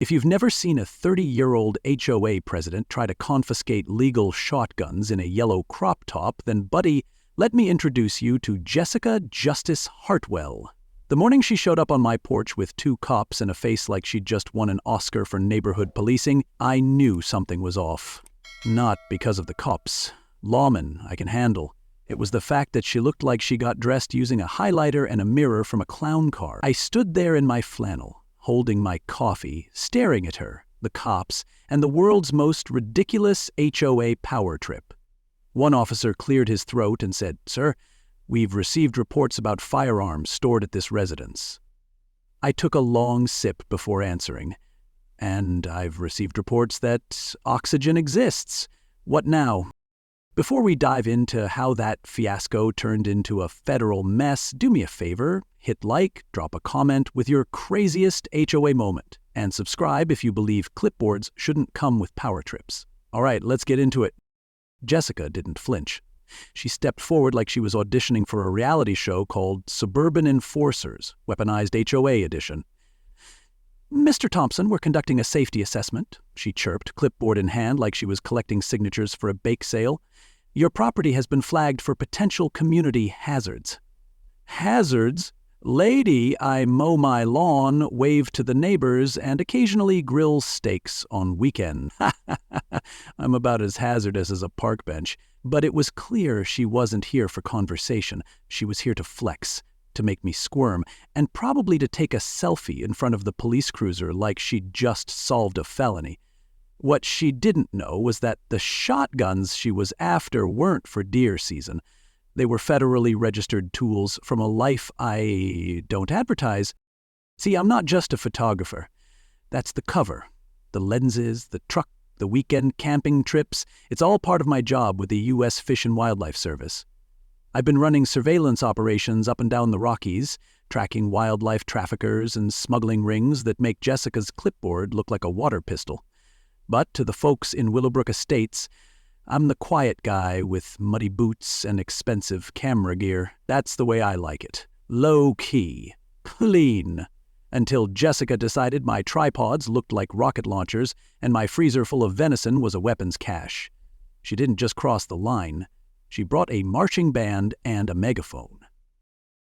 If you've never seen a 30-year-old HOA president try to confiscate legal shotguns in a yellow crop top, then buddy, let me introduce you to Jessica Justice Hartwell. The morning she showed up on my porch with 2 cops and a face like she'd just won an Oscar for neighborhood policing, I knew something was off. Not because of the cops. Lawmen, I can handle. It was the fact that she looked like she got dressed using a highlighter and a mirror from a clown car. I stood there in my flannel, holding my coffee, staring at her, the cops, and the world's most ridiculous HOA power trip. One officer cleared his throat and said, "Sir, we've received reports about firearms stored at this residence." I took a long sip before answering. "And I've received reports that oxygen exists. What now?" Before we dive into how that fiasco turned into a federal mess, do me a favor, hit like, drop a comment with your craziest HOA moment, and subscribe if you believe clipboards shouldn't come with power trips. All right, let's get into it. Jessica didn't flinch. She stepped forward like she was auditioning for a reality show called Suburban Enforcers, Weaponized HOA Edition. "Mr. Thompson, we're conducting a safety assessment," she chirped, clipboard in hand like she was collecting signatures for a bake sale. "Your property has been flagged for potential community hazards." "Hazards? Lady, I mow my lawn, wave to the neighbors, and occasionally grill steaks on weekends." I'm about as hazardous as a park bench. But it was clear she wasn't here for conversation. She was here to flex, to make me squirm, and probably to take a selfie in front of the police cruiser like she'd just solved a felony. What she didn't know was that the shotguns she was after weren't for deer season. They were federally registered tools from a life I don't advertise. See, I'm not just a photographer. That's the cover, the lenses, the truck, the weekend camping trips. It's all part of my job with the U.S. Fish and Wildlife Service. I've been running surveillance operations up and down the Rockies, tracking wildlife traffickers and smuggling rings that make Jessica's clipboard look like a water pistol. But to the folks in Willowbrook Estates, I'm the quiet guy with muddy boots and expensive camera gear. That's the way I like it. Low-key. Clean. Until Jessica decided my tripods looked like rocket launchers and my freezer full of venison was a weapons cache. She didn't just cross the line. She brought a marching band and a megaphone.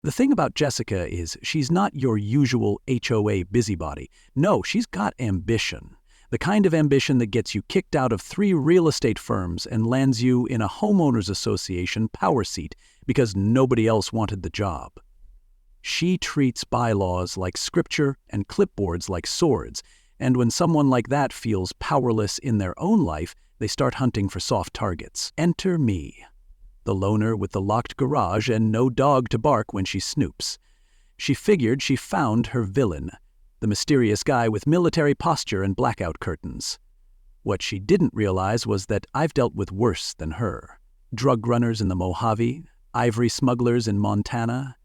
The thing about Jessica is she's not your usual HOA busybody. No, she's got ambition. The kind of ambition that gets you kicked out of 3 real estate firms and lands you in a homeowners association power seat because nobody else wanted the job. She treats bylaws like scripture and clipboards like swords, and when someone like that feels powerless in their own life, they start hunting for soft targets. Enter me, the loner with the locked garage and no dog to bark when she snoops. She figured she found her villain, the mysterious guy with military posture and blackout curtains. What she didn't realize was that I've dealt with worse than her. Drug runners in the Mojave, ivory smugglers in Montana,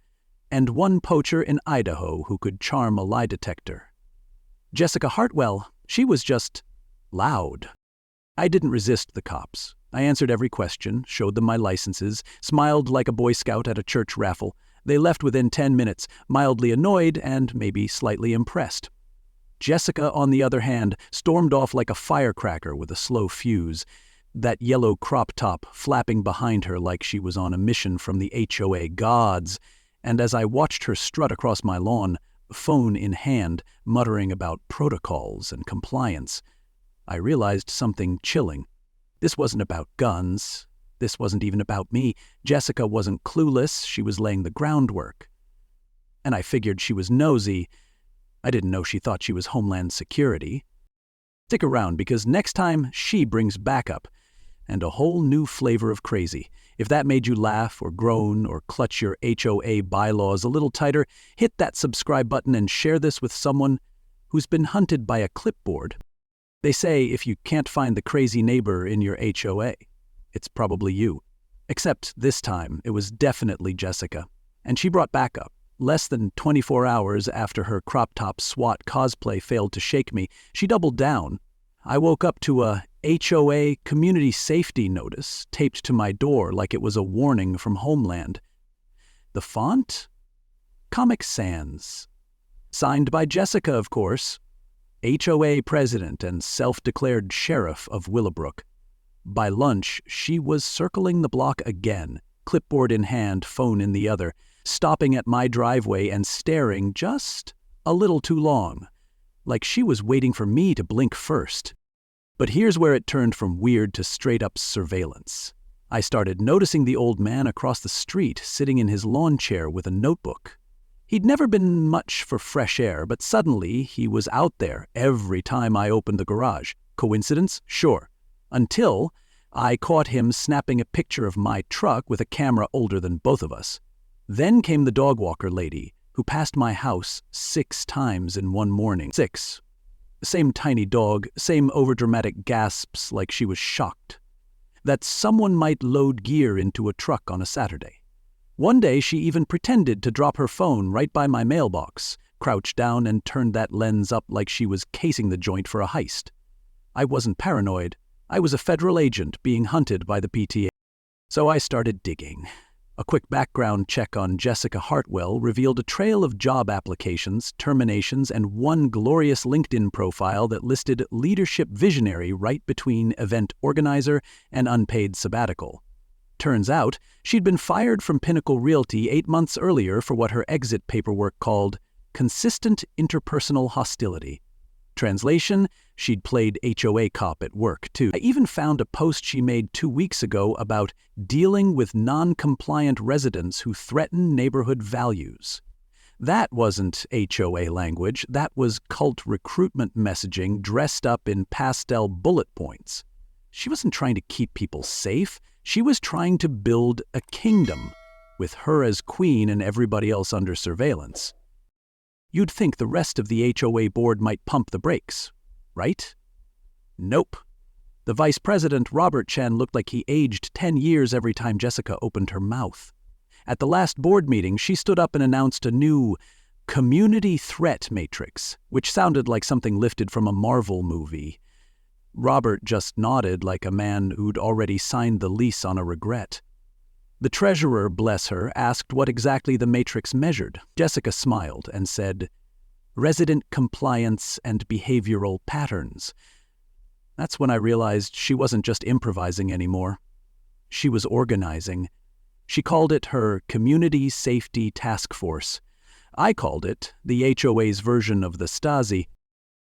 and one poacher in Idaho who could charm a lie detector. Jessica Hartwell, she was just loud. I didn't resist the cops. I answered every question, showed them my licenses, smiled like a Boy Scout at a church raffle. They left within 10 minutes, mildly annoyed and maybe slightly impressed. Jessica, on the other hand, stormed off like a firecracker with a slow fuse, that yellow crop top flapping behind her like she was on a mission from the HOA gods. And as I watched her strut across my lawn, phone in hand, muttering about protocols and compliance, I realized something chilling. This wasn't about guns. This wasn't even about me. Jessica wasn't clueless. She was laying the groundwork. And I figured she was nosy. I didn't know she thought she was Homeland Security. Stick around, because next time she brings backup and a whole new flavor of crazy. If that made you laugh or groan or clutch your HOA bylaws a little tighter, hit that subscribe button and share this with someone who's been hunted by a clipboard. They say if you can't find the crazy neighbor in your HOA, it's probably you. Except this time, it was definitely Jessica. And she brought backup. Less than 24 hours after her crop top SWAT cosplay failed to shake me, she doubled down. I woke up to a HOA community safety notice taped to my door like it was a warning from Homeland. The font? Comic Sans. Signed by Jessica, of course. HOA president and self-declared sheriff of Willowbrook. By lunch, she was circling the block again, clipboard in hand, phone in the other, stopping at my driveway and staring just a little too long, like she was waiting for me to blink first. But here's where it turned from weird to straight-up surveillance. I started noticing the old man across the street sitting in his lawn chair with a notebook. He'd never been much for fresh air, but suddenly he was out there every time I opened the garage. Coincidence? Sure. Until I caught him snapping a picture of my truck with a camera older than both of us. Then came the dog walker lady, who passed my house 6 times in one morning. 6. Same tiny dog, same overdramatic gasps like she was shocked that someone might load gear into a truck on a Saturday. One day she even pretended to drop her phone right by my mailbox, crouched down and turned that lens up like she was casing the joint for a heist. I wasn't paranoid. I was a federal agent being hunted by the PTA. So I started digging. A quick background check on Jessica Hartwell revealed a trail of job applications, terminations, and one glorious LinkedIn profile that listed leadership visionary right between event organizer and unpaid sabbatical. Turns out, she'd been fired from Pinnacle Realty 8 months earlier for what her exit paperwork called consistent interpersonal hostility. Translation, she'd played HOA cop at work, too. I even found a post she made 2 weeks ago about dealing with non-compliant residents who threaten neighborhood values. That wasn't HOA language, that was cult recruitment messaging dressed up in pastel bullet points. She wasn't trying to keep people safe, she was trying to build a kingdom, with her as queen and everybody else under surveillance. You'd think the rest of the HOA board might pump the brakes, right? Nope. The vice president, Robert Chen, looked like he aged 10 years every time Jessica opened her mouth. At the last board meeting, she stood up and announced a new community threat matrix, which sounded like something lifted from a Marvel movie. Robert just nodded like a man who'd already signed the lease on a regret. The treasurer, bless her, asked what exactly the matrix measured. Jessica smiled and said, resident compliance and behavioral patterns. That's when I realized she wasn't just improvising anymore. She was organizing. She called it her Community Safety Task Force. I called it the HOA's version of the Stasi.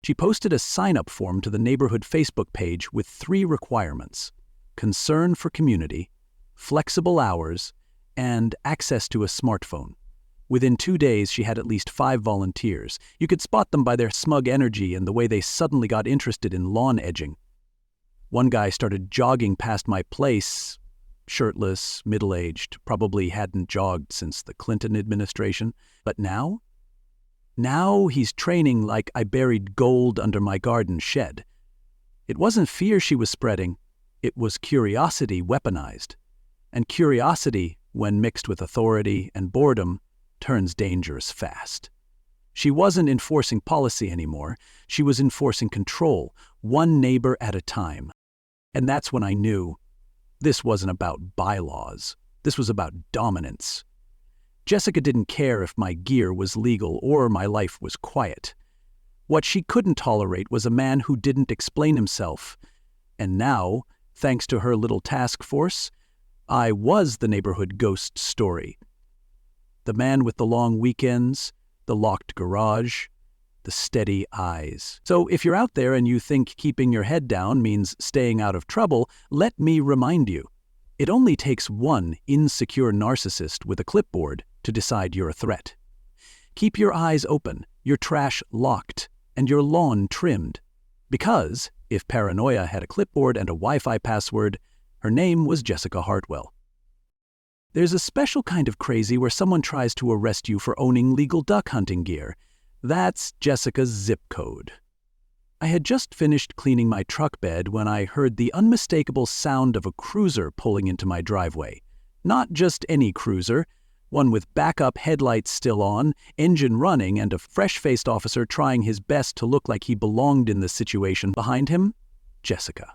She posted a sign-up form to the neighborhood Facebook page with 3 requirements: concern for community, flexible hours, and access to a smartphone. Within 2 days, she had at least 5 volunteers. You could spot them by their smug energy and the way they suddenly got interested in lawn edging. One guy started jogging past my place, shirtless, middle-aged, probably hadn't jogged since the Clinton administration. But now? Now he's training like I buried gold under my garden shed. It wasn't fear she was spreading, it was curiosity weaponized. And curiosity, when mixed with authority and boredom, turns dangerous fast. She wasn't enforcing policy anymore, she was enforcing control, one neighbor at a time. And that's when I knew this wasn't about bylaws, this was about dominance. Jessica didn't care if my gear was legal or my life was quiet. What she couldn't tolerate was a man who didn't explain himself. And now, thanks to her little task force, I was the neighborhood ghost story. The man with the long weekends, the locked garage, the steady eyes. So if you're out there and you think keeping your head down means staying out of trouble, let me remind you, it only takes one insecure narcissist with a clipboard to decide you're a threat. Keep your eyes open, your trash locked, and your lawn trimmed. Because, if paranoia had a clipboard and a Wi-Fi password, her name was Jessica Hartwell. There's a special kind of crazy where someone tries to arrest you for owning legal duck hunting gear. That's Jessica's zip code. I had just finished cleaning my truck bed when I heard the unmistakable sound of a cruiser pulling into my driveway. Not just any cruiser, one with backup headlights still on, engine running, and a fresh-faced officer trying his best to look like he belonged in the situation. Behind him, Jessica.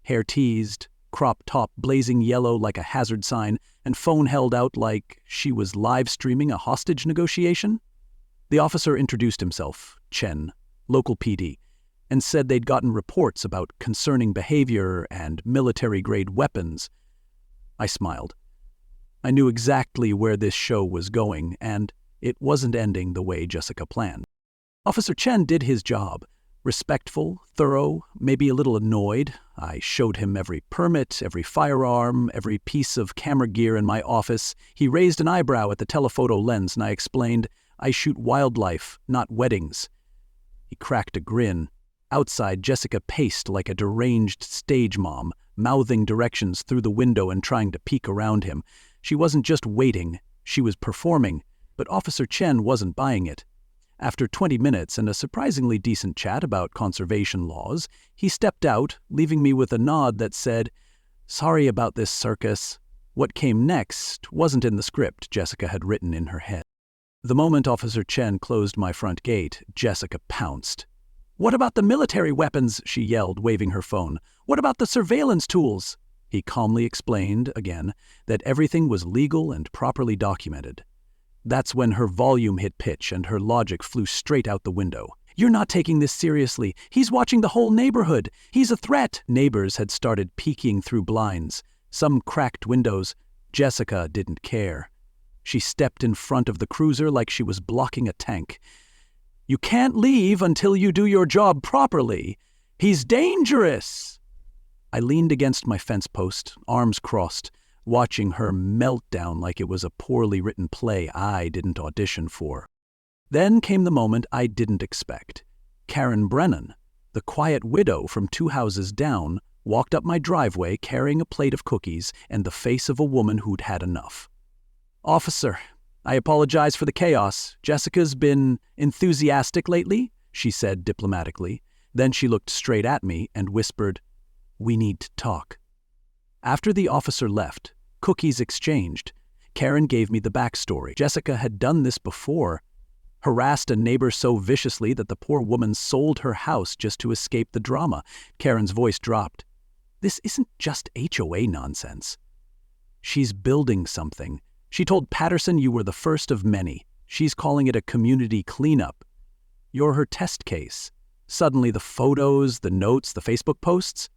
Hair teased, crop top blazing yellow like a hazard sign, and phone held out like she was live streaming a hostage negotiation. The officer introduced himself, Chen, local PD. and said they'd gotten reports about concerning behavior and military-grade weapons. I smiled. I knew exactly where this show was going, and it wasn't ending the way Jessica planned. Officer Chen did his job. Respectful, thorough, maybe a little annoyed. I showed him every permit, every firearm, every piece of camera gear in my office. He raised an eyebrow at the telephoto lens, and I explained, "I shoot wildlife, not weddings." He cracked a grin. Outside, Jessica paced like a deranged stage mom, mouthing directions through the window and trying to peek around him. She wasn't just waiting, she was performing, but Officer Chen wasn't buying it. After 20 minutes and a surprisingly decent chat about conservation laws, he stepped out, leaving me with a nod that said, "Sorry about this circus." What came next wasn't in the script Jessica had written in her head. The moment Officer Chen closed my front gate, Jessica pounced. "What about the military weapons?" she yelled, waving her phone. "What about the surveillance tools?" He calmly explained, again, that everything was legal and properly documented. That's when her volume hit pitch and her logic flew straight out the window. "You're not taking this seriously. He's watching the whole neighborhood. He's a threat." Neighbors had started peeking through blinds. Some cracked windows. Jessica didn't care. She stepped in front of the cruiser like she was blocking a tank. "You can't leave until you do your job properly. He's dangerous." I leaned against my fence post, arms crossed, watching her melt down like it was a poorly written play I didn't audition for. Then came the moment I didn't expect. Karen Brennan, the quiet widow from 2 houses down, walked up my driveway carrying a plate of cookies and the face of a woman who'd had enough. "Officer, I apologize for the chaos. Jessica's been enthusiastic lately," she said diplomatically. Then she looked straight at me and whispered, "We need to talk." After the officer left, cookies exchanged, Karen gave me the backstory. Jessica had done this before, harassed a neighbor so viciously that the poor woman sold her house just to escape the drama. Karen's voice dropped. "This isn't just HOA nonsense. She's building something. She told Patterson you were the first of many. She's calling it a community cleanup. You're her test case." Suddenly the photos, the notes, the Facebook posts,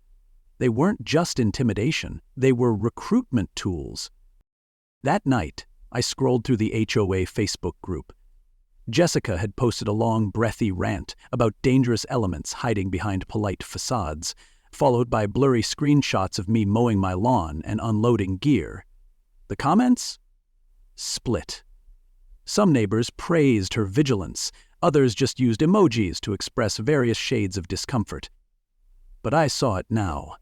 they weren't just intimidation, they were recruitment tools. That night, I scrolled through the HOA Facebook group. Jessica had posted a long, breathy rant about dangerous elements hiding behind polite facades, followed by blurry screenshots of me mowing my lawn and unloading gear. The comments? Split. Some neighbors praised her vigilance, others just used emojis to express various shades of discomfort. But I saw it now.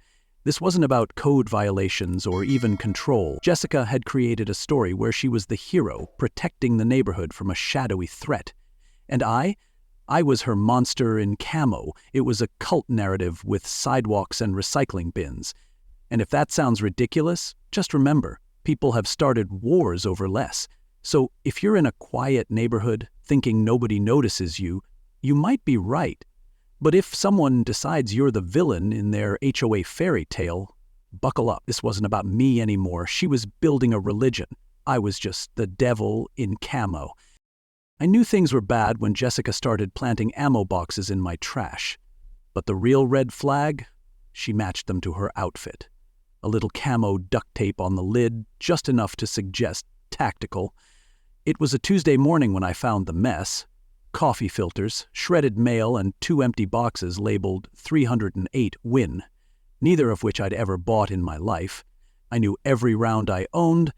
This wasn't about code violations or even control. Jessica had created a story where she was the hero, protecting the neighborhood from a shadowy threat. And I was her monster in camo. It was a cult narrative with sidewalks and recycling bins. And if that sounds ridiculous, just remember, people have started wars over less. So if you're in a quiet neighborhood, thinking nobody notices you, you might be right. But if someone decides you're the villain in their HOA fairy tale, buckle up. This wasn't about me anymore. She was building a religion. I was just the devil in camo. I knew things were bad when Jessica started planting ammo boxes in my trash. But the real red flag? She matched them to her outfit. A little camo duct tape on the lid, just enough to suggest tactical. It was a Tuesday morning when I found the mess. Coffee filters, shredded mail, and 2 empty boxes labeled 308 Win, neither of which I'd ever bought in my life. I knew every round I owned,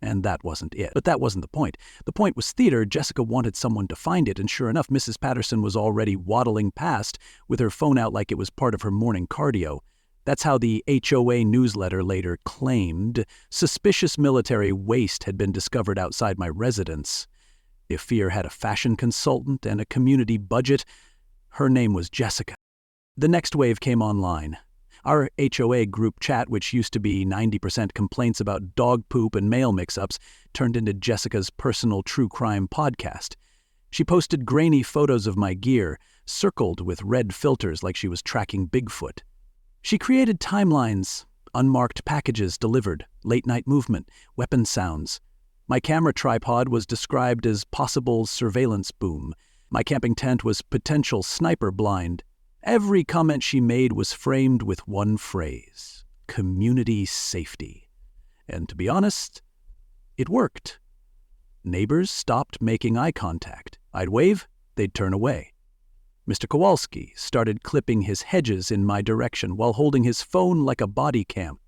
and that wasn't it. But that wasn't the point. The point was theater. Jessica wanted someone to find it, and sure enough, Mrs. Patterson was already waddling past with her phone out like it was part of her morning cardio. That's how the HOA newsletter later claimed suspicious military waste had been discovered outside my residence. If fear had a fashion consultant and a community budget, her name was Jessica. The next wave came online. Our HOA group chat, which used to be 90% complaints about dog poop and mail mix-ups, turned into Jessica's personal true crime podcast. She posted grainy photos of my gear, circled with red filters like she was tracking Bigfoot. She created timelines, unmarked packages delivered, late-night movement, weapon sounds. My camera tripod was described as possible surveillance boom. My camping tent was potential sniper blind. Every comment she made was framed with one phrase: community safety. And to be honest, it worked. Neighbors stopped making eye contact. I'd wave, they'd turn away. Mr. Kowalski started clipping his hedges in my direction while holding his phone like a body cam.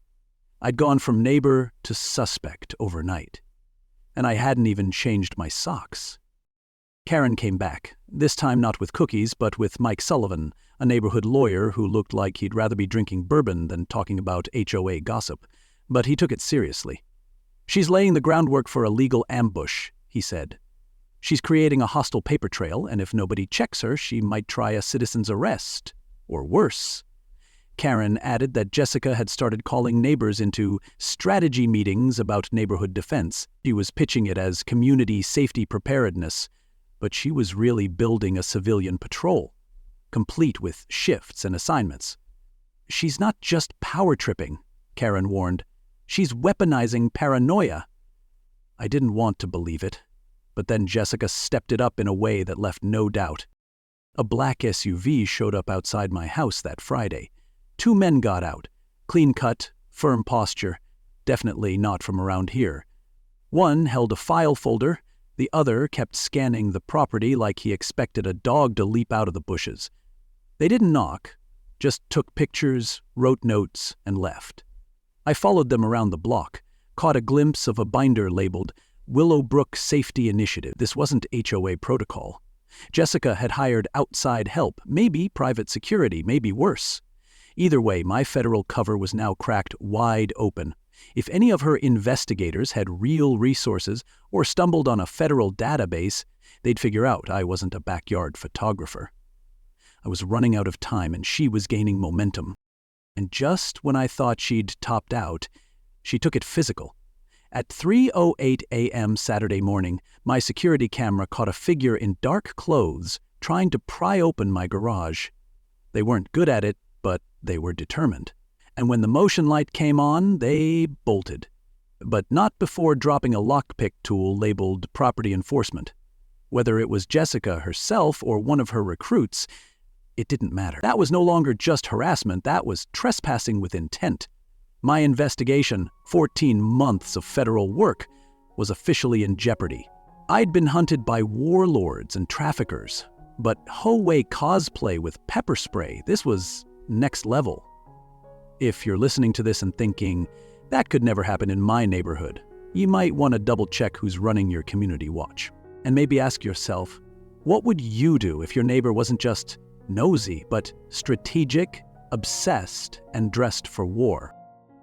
I'd gone from neighbor to suspect overnight. And I hadn't even changed my socks. Karen came back, this time not with cookies, but with Mike Sullivan, a neighborhood lawyer who looked like he'd rather be drinking bourbon than talking about HOA gossip. But he took it seriously. "She's laying the groundwork for a legal ambush," he said. "She's creating a hostile paper trail, and if nobody checks her, she might try a citizen's arrest. Or worse." Karen added that Jessica had started calling neighbors into strategy meetings about neighborhood defense. She was pitching it as community safety preparedness, but she was really building a civilian patrol, complete with shifts and assignments. "She's not just power tripping," Karen warned. "She's weaponizing paranoia." I didn't want to believe it, but then Jessica stepped it up in a way that left no doubt. A black SUV showed up outside my house that Friday. 2 men got out, clean-cut, firm posture, definitely not from around here. One held a file folder, the other kept scanning the property like he expected a dog to leap out of the bushes. They didn't knock, just took pictures, wrote notes, and left. I followed them around the block, caught a glimpse of a binder labeled Willowbrook Safety Initiative. This wasn't HOA protocol. Jessica had hired outside help, maybe private security, maybe worse. Either way, my federal cover was now cracked wide open. If any of her investigators had real resources or stumbled on a federal database, they'd figure out I wasn't a backyard photographer. I was running out of time and she was gaining momentum. And just when I thought she'd topped out, she took it physical. At 3:08 a.m. Saturday morning, my security camera caught a figure in dark clothes trying to pry open my garage. They weren't good at it, but they were determined. And when the motion light came on, they bolted. But not before dropping a lockpick tool labeled property enforcement. Whether it was Jessica herself or one of her recruits, it didn't matter. That was no longer just harassment, that was trespassing with intent. My investigation, 14 months of federal work, was officially in jeopardy. I'd been hunted by warlords and traffickers, but HOA cosplay with pepper spray, this was next level. If you're listening to this and thinking, that could never happen in my neighborhood, you might want to double-check who's running your community watch. And maybe ask yourself, what would you do if your neighbor wasn't just nosy, but strategic, obsessed, and dressed for war?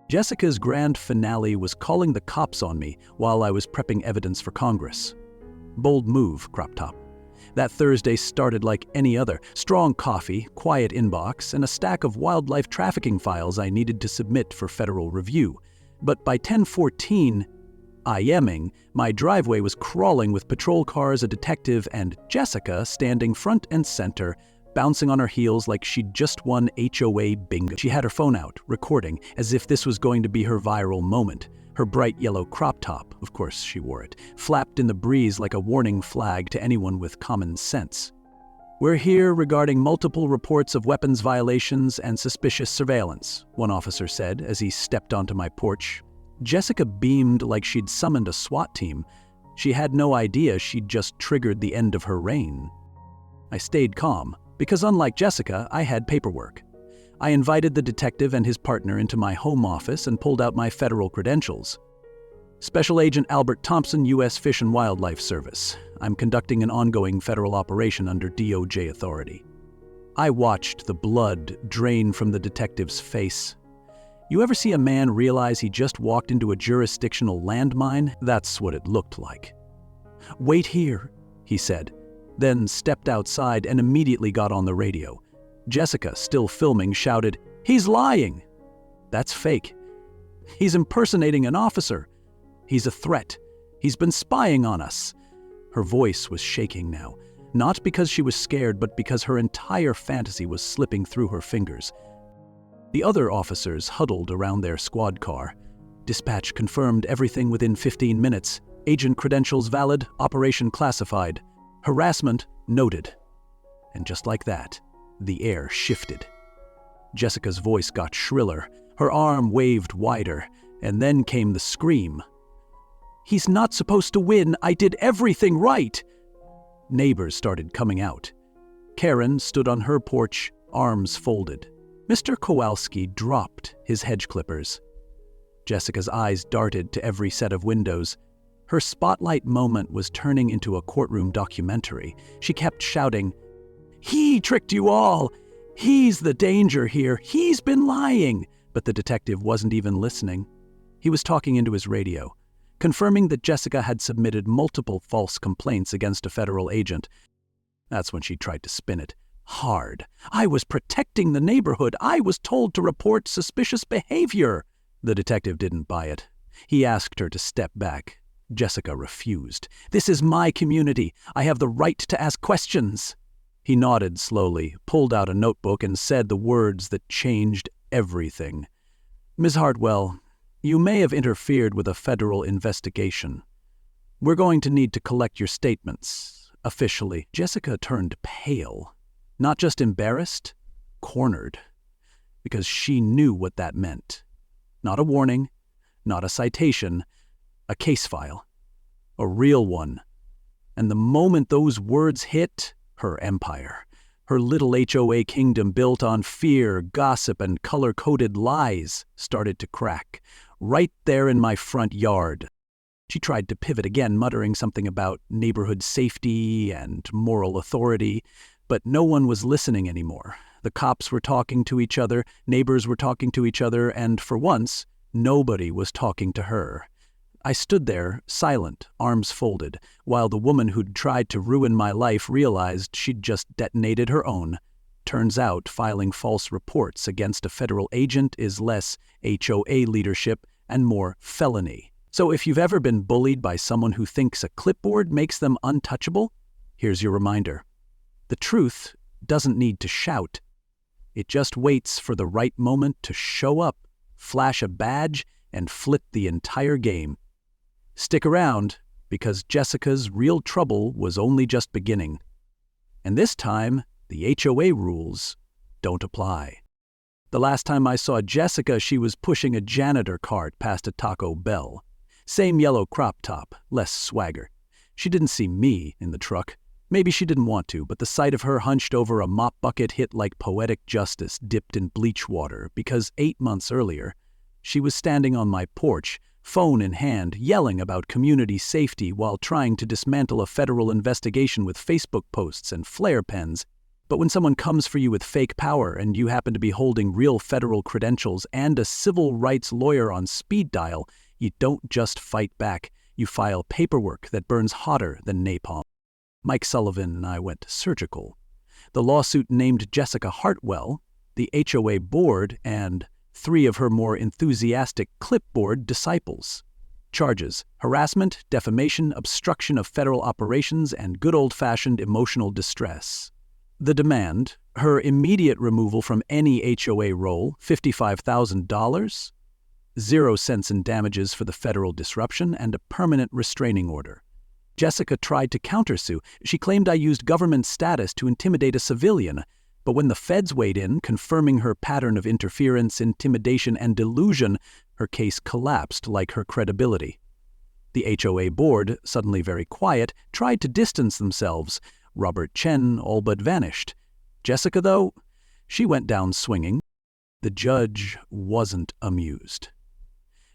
Jessica's grand finale was calling the cops on me while I was prepping evidence for Congress. Bold move, crop top. That Thursday started like any other. Strong coffee, quiet inbox, and a stack of wildlife trafficking files I needed to submit for federal review. But by 10:14, IMing, my driveway was crawling with patrol cars, a detective, and Jessica standing front and center, bouncing on her heels like she'd just won HOA bingo. She had her phone out, recording, as if this was going to be her viral moment. Her bright yellow crop top, of course she wore it, flapped in the breeze like a warning flag to anyone with common sense. "We're here regarding multiple reports of weapons violations and suspicious surveillance," one officer said as he stepped onto my porch. Jessica beamed like she'd summoned a SWAT team. She had no idea she'd just triggered the end of her reign. I stayed calm, because unlike Jessica, I had paperwork. I invited the detective and his partner into my home office and pulled out my federal credentials. "Special Agent Albert Thompson, U.S. Fish and Wildlife Service. I'm conducting an ongoing federal operation under DOJ authority." I watched the blood drain from the detective's face. You ever see a man realize he just walked into a jurisdictional landmine? That's what it looked like. "Wait here," he said, then stepped outside and immediately got on the radio. Jessica, still filming, shouted, "He's lying!" "That's fake. He's impersonating an officer. He's a threat. He's been spying on us." Her voice was shaking now, not because she was scared, but because her entire fantasy was slipping through her fingers. The other officers huddled around their squad car. Dispatch confirmed everything within 15 minutes. Agent credentials valid, operation classified. Harassment noted. And just like that, The air shifted. Jessica's voice got shriller, her arm waved wider, and then came the scream. "He's not supposed to win! I did everything right!" Neighbors started coming out. Karen stood on her porch, arms folded. Mr. Kowalski dropped his hedge clippers. Jessica's eyes darted to every set of windows. Her spotlight moment was turning into a courtroom documentary. She kept shouting, "He tricked you all! He's the danger here! He's been lying!" But the detective wasn't even listening. He was talking into his radio, confirming that Jessica had submitted multiple false complaints against a federal agent. That's when she tried to spin it. Hard. "I was protecting the neighborhood. I was told to report suspicious behavior." The detective didn't buy it. He asked her to step back. Jessica refused. "This is my community. I have the right to ask questions." He nodded slowly, pulled out a notebook, and said the words that changed everything. "Ms. Hartwell, you may have interfered with a federal investigation. We're going to need to collect your statements, officially." Jessica turned pale, not just embarrassed, cornered, because she knew what that meant. Not a warning, not a citation, a case file, a real one. And the moment those words hit, her empire, her little HOA kingdom built on fear, gossip, and color-coded lies, started to crack, right there in my front yard. She tried to pivot again, muttering something about neighborhood safety and moral authority, but no one was listening anymore. The cops were talking to each other, neighbors were talking to each other, and for once, nobody was talking to her. I stood there, silent, arms folded, while the woman who'd tried to ruin my life realized she'd just detonated her own. Turns out, filing false reports against a federal agent is less HOA leadership and more felony. So if you've ever been bullied by someone who thinks a clipboard makes them untouchable, here's your reminder. The truth doesn't need to shout. It just waits for the right moment to show up, flash a badge, and flip the entire game. Stick around, because Jessica's real trouble was only just beginning. And this time, the HOA rules don't apply. The last time I saw Jessica, she was pushing a janitor cart past a Taco Bell. Same yellow crop top, less swagger. She didn't see me in the truck. Maybe she didn't want to, but the sight of her hunched over a mop bucket hit like poetic justice dipped in bleach water, because 8 months earlier, she was standing on my porch, phone in hand, yelling about community safety while trying to dismantle a federal investigation with Facebook posts and flare pens. But when someone comes for you with fake power and you happen to be holding real federal credentials and a civil rights lawyer on speed dial, you don't just fight back, you file paperwork that burns hotter than napalm. Mike Sullivan and I went surgical. The lawsuit named Jessica Hartwell, the HOA board, and 3 of her more enthusiastic clipboard disciples. Charges: harassment, defamation, obstruction of federal operations, and good old-fashioned emotional distress. The demand: her immediate removal from any HOA role, $55,000, 0 cents in damages for the federal disruption, and a permanent restraining order. Jessica tried to countersue. She claimed I used government status to intimidate a civilian, but when the feds weighed in, confirming her pattern of interference, intimidation, and delusion, her case collapsed like her credibility. The HOA board, suddenly very quiet, tried to distance themselves. Robert Chen all but vanished. Jessica, though, she went down swinging. The judge wasn't amused.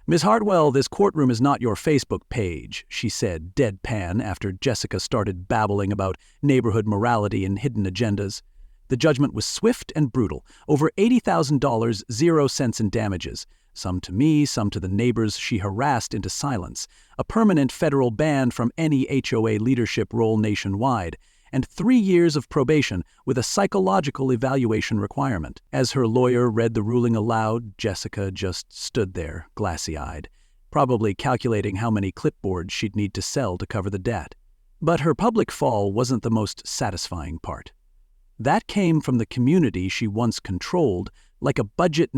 "Ms. Hartwell, this courtroom is not your Facebook page," she said, deadpan, after Jessica started babbling about neighborhood morality and hidden agendas. The judgment was swift and brutal. Over $80,000, 0 cents in damages. Some to me, some to the neighbors she harassed into silence. A permanent federal ban from any HOA leadership role nationwide. And 3 years of probation with a psychological evaluation requirement. As her lawyer read the ruling aloud, Jessica just stood there, glassy-eyed, probably calculating how many clipboards she'd need to sell to cover the debt. But her public fall wasn't the most satisfying part. That came from the community she once controlled, like a budget.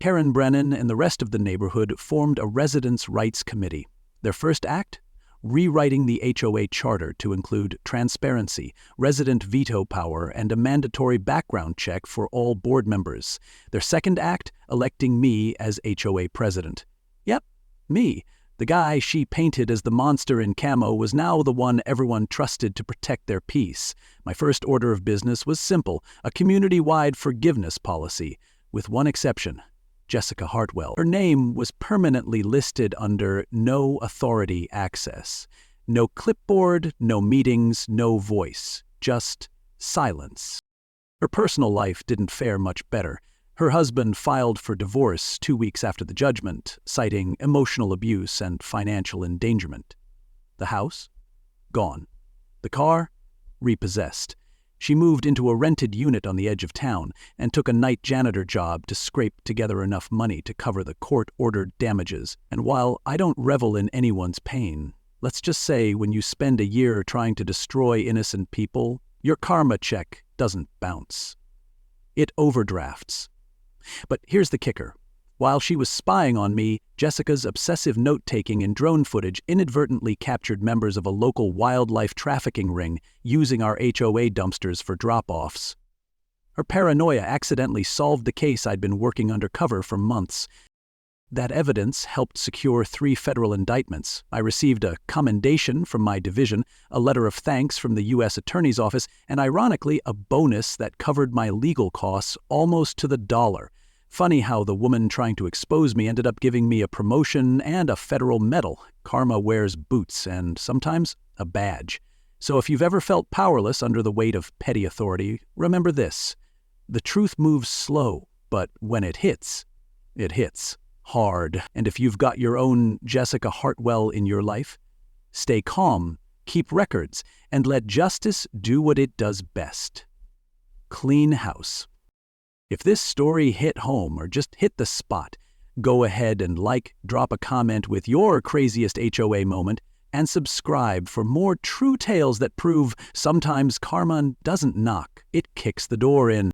Karen Brennan and the rest of the neighborhood formed a residents' rights committee. Their first act? rewriting the HOA charter to include transparency, resident veto power, and a mandatory background check for all board members. Their second act, electing me as HOA president. Yep, me. The guy she painted as the monster in camo was now the one everyone trusted to protect their peace. My first order of business was simple, a community-wide forgiveness policy, with one exception. Jessica Hartwell. Her name was permanently listed under no authority access. No clipboard, no meetings, no voice. Just silence. Her personal life didn't fare much better. Her husband filed for divorce 2 weeks after the judgment, citing emotional abuse and financial endangerment. The house? Gone. The car? Repossessed. She moved into a rented unit on the edge of town and took a night janitor job to scrape together enough money to cover the court-ordered damages. And while I don't revel in anyone's pain, let's just say when you spend a year trying to destroy innocent people, your karma check doesn't bounce. It overdrafts. But here's the kicker. While she was spying on me, Jessica's obsessive note-taking and drone footage inadvertently captured members of a local wildlife trafficking ring using our HOA dumpsters for drop-offs. Her paranoia accidentally solved the case I'd been working undercover for months. That evidence helped secure 3 federal indictments. I received a commendation from my division, a letter of thanks from the U.S. Attorney's Office, and ironically, a bonus that covered my legal costs almost to the dollar. Funny how the woman trying to expose me ended up giving me a promotion and a federal medal. Karma wears boots and sometimes a badge. So if you've ever felt powerless under the weight of petty authority, remember this. The truth moves slow, but when it hits hard. And if you've got your own Jessica Hartwell in your life, stay calm, keep records, and let justice do what it does best. Clean house. If this story hit home or just hit the spot, go ahead and drop a comment with your craziest HOA moment, and subscribe for more true tales that prove sometimes karma doesn't knock, it kicks the door in.